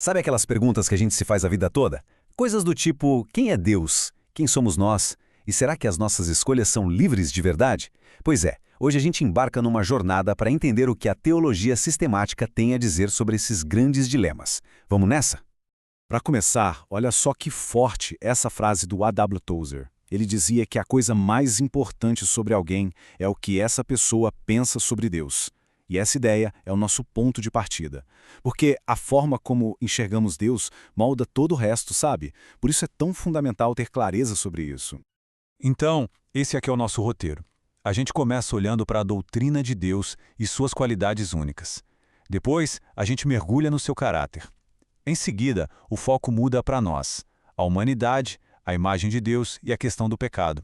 Sabe aquelas perguntas que a gente se faz a vida toda? Coisas do tipo: quem é Deus? Quem somos nós? E será que as nossas escolhas são livres de verdade? Pois é, hoje a gente embarca numa jornada para entender o que a teologia sistemática tem a dizer sobre esses grandes dilemas. Vamos nessa? Para começar, olha só que forte essa frase do A.W. Tozer. Ele dizia que a coisa mais importante sobre alguém é o que essa pessoa pensa sobre Deus. E essa ideia é o nosso ponto de partida. Porque a forma como enxergamos Deus molda todo o resto, sabe? Por isso é tão fundamental ter clareza sobre isso. Então, esse aqui é o nosso roteiro. A gente começa olhando para a doutrina de Deus e suas qualidades únicas. Depois, a gente mergulha no seu caráter. Em seguida, o foco muda para nós, a humanidade, a imagem de Deus e a questão do pecado.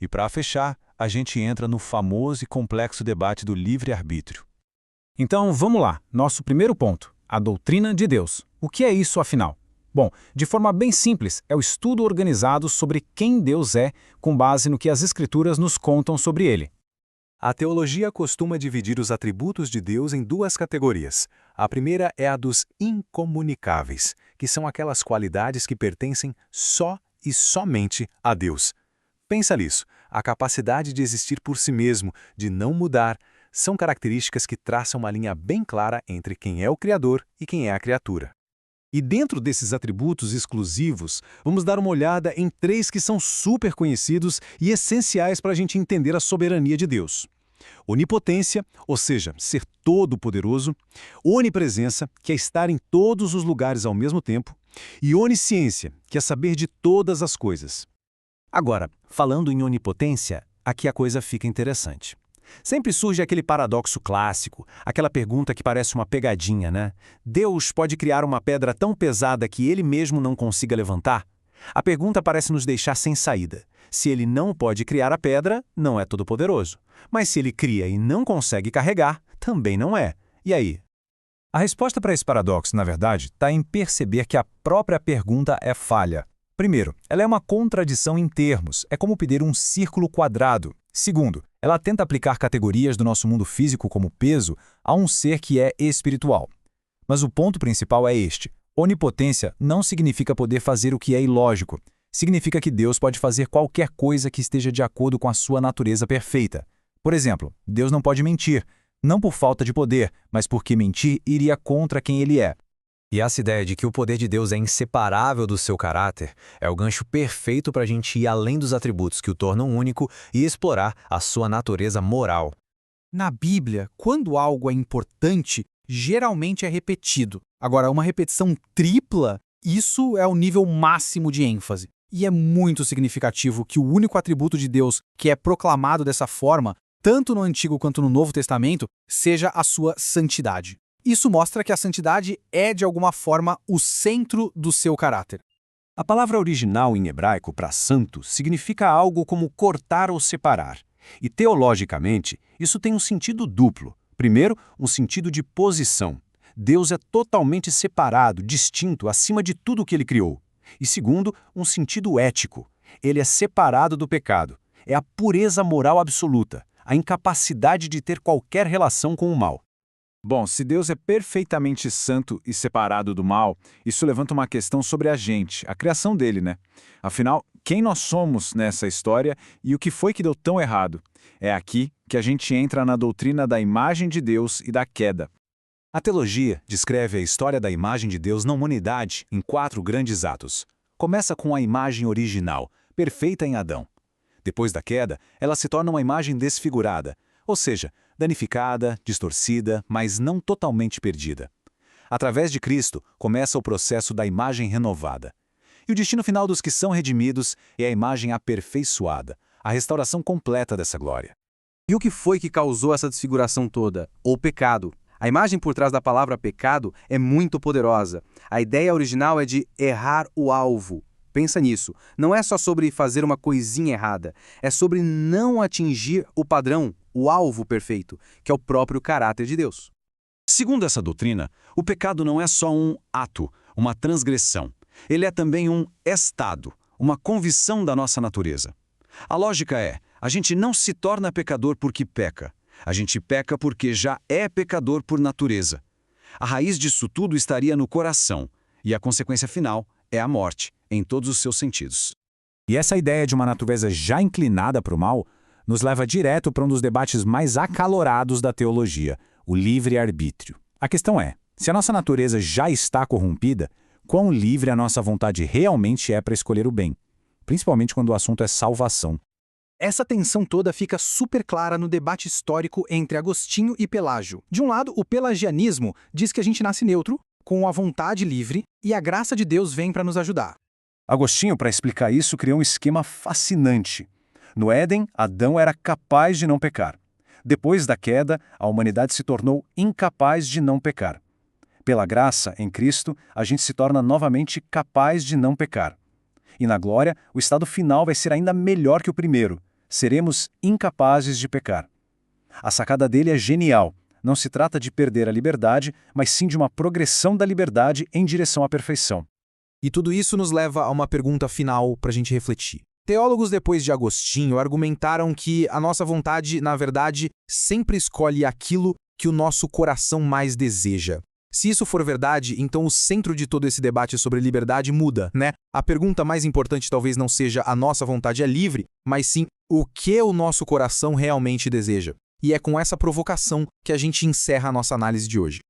E para fechar, a gente entra no famoso e complexo debate do livre-arbítrio. Então, vamos lá. Nosso primeiro ponto, a doutrina de Deus. O que é isso, afinal? Bom, de forma bem simples, é o estudo organizado sobre quem Deus é, com base no que as Escrituras nos contam sobre ele. A teologia costuma dividir os atributos de Deus em duas categorias. A primeira é a dos incomunicáveis, que são aquelas qualidades que pertencem só e somente a Deus. Pensa nisso, a capacidade de existir por si mesmo, de não mudar, são características que traçam uma linha bem clara entre quem é o Criador e quem é a criatura. E dentro desses atributos exclusivos, vamos dar uma olhada em três que são super conhecidos e essenciais para a gente entender a soberania de Deus. Onipotência, ou seja, ser todo-poderoso. Onipresença, que é estar em todos os lugares ao mesmo tempo. E onisciência, que é saber de todas as coisas. Agora, falando em onipotência, aqui a coisa fica interessante. Sempre surge aquele paradoxo clássico, aquela pergunta que parece uma pegadinha, né? Deus pode criar uma pedra tão pesada que ele mesmo não consiga levantar? A pergunta parece nos deixar sem saída. Se ele não pode criar a pedra, não é todo-poderoso. Mas se ele cria e não consegue carregar, também não é. E aí? A resposta para esse paradoxo, na verdade, está em perceber que a própria pergunta é falha. Primeiro, ela é uma contradição em termos, é como pedir um círculo quadrado. Segundo, ela tenta aplicar categorias do nosso mundo físico como peso a um ser que é espiritual. Mas o ponto principal é este: onipotência não significa poder fazer o que é ilógico. Significa que Deus pode fazer qualquer coisa que esteja de acordo com a sua natureza perfeita. Por exemplo, Deus não pode mentir, não por falta de poder, mas porque mentir iria contra quem ele é. E essa ideia de que o poder de Deus é inseparável do seu caráter é o gancho perfeito para a gente ir além dos atributos que o tornam único e explorar a sua natureza moral. Na Bíblia, quando algo é importante, geralmente é repetido. Agora, uma repetição tripla, isso é o nível máximo de ênfase. E é muito significativo que o único atributo de Deus que é proclamado dessa forma, tanto no Antigo quanto no Novo Testamento, seja a sua santidade. Isso mostra que a santidade é, de alguma forma, o centro do seu caráter. A palavra original em hebraico para santo significa algo como cortar ou separar. E teologicamente, isso tem um sentido duplo. Primeiro, um sentido de posição. Deus é totalmente separado, distinto, acima de tudo o que ele criou. E segundo, um sentido ético. Ele é separado do pecado. É a pureza moral absoluta, a incapacidade de ter qualquer relação com o mal. Bom, se Deus é perfeitamente santo e separado do mal, isso levanta uma questão sobre a gente, a criação dele, né? Afinal, quem nós somos nessa história e o que foi que deu tão errado? É aqui que a gente entra na doutrina da imagem de Deus e da queda. A teologia descreve a história da imagem de Deus na humanidade em 4 grandes atos. Começa com a imagem original, perfeita em Adão. Depois da queda, ela se torna uma imagem desfigurada, ou seja, danificada, distorcida, mas não totalmente perdida. Através de Cristo, começa o processo da imagem renovada. E o destino final dos que são redimidos é a imagem aperfeiçoada, a restauração completa dessa glória. E o que foi que causou essa desfiguração toda? O pecado. A imagem por trás da palavra pecado é muito poderosa. A ideia original é de errar o alvo. Pensa nisso. Não é só sobre fazer uma coisinha errada. É sobre não atingir o padrão, o alvo perfeito, que é o próprio caráter de Deus. Segundo essa doutrina, o pecado não é só um ato, uma transgressão. Ele é também um estado, uma convicção da nossa natureza. A lógica é, a gente não se torna pecador porque peca. A gente peca porque já é pecador por natureza. A raiz disso tudo estaria no coração. E a consequência final é a morte, em todos os seus sentidos. E essa ideia de uma natureza já inclinada para o mal nos leva direto para um dos debates mais acalorados da teologia, o livre-arbítrio. A questão é, se a nossa natureza já está corrompida, quão livre a nossa vontade realmente é para escolher o bem? Principalmente quando o assunto é salvação. Essa tensão toda fica super clara no debate histórico entre Agostinho e Pelágio. De um lado, o pelagianismo diz que a gente nasce neutro, com a vontade livre, e a graça de Deus vem para nos ajudar. Agostinho, para explicar isso, criou um esquema fascinante. No Éden, Adão era capaz de não pecar. Depois da queda, a humanidade se tornou incapaz de não pecar. Pela graça, em Cristo, a gente se torna novamente capaz de não pecar. E na glória, o estado final vai ser ainda melhor que o primeiro. Seremos incapazes de pecar. A sacada dele é genial. Não se trata de perder a liberdade, mas sim de uma progressão da liberdade em direção à perfeição. E tudo isso nos leva a uma pergunta final para a gente refletir. Teólogos depois de Agostinho argumentaram que a nossa vontade, na verdade, sempre escolhe aquilo que o nosso coração mais deseja. Se isso for verdade, então o centro de todo esse debate sobre liberdade muda, né? A pergunta mais importante talvez não seja a nossa vontade é livre, mas sim o que o nosso coração realmente deseja. E é com essa provocação que a gente encerra a nossa análise de hoje.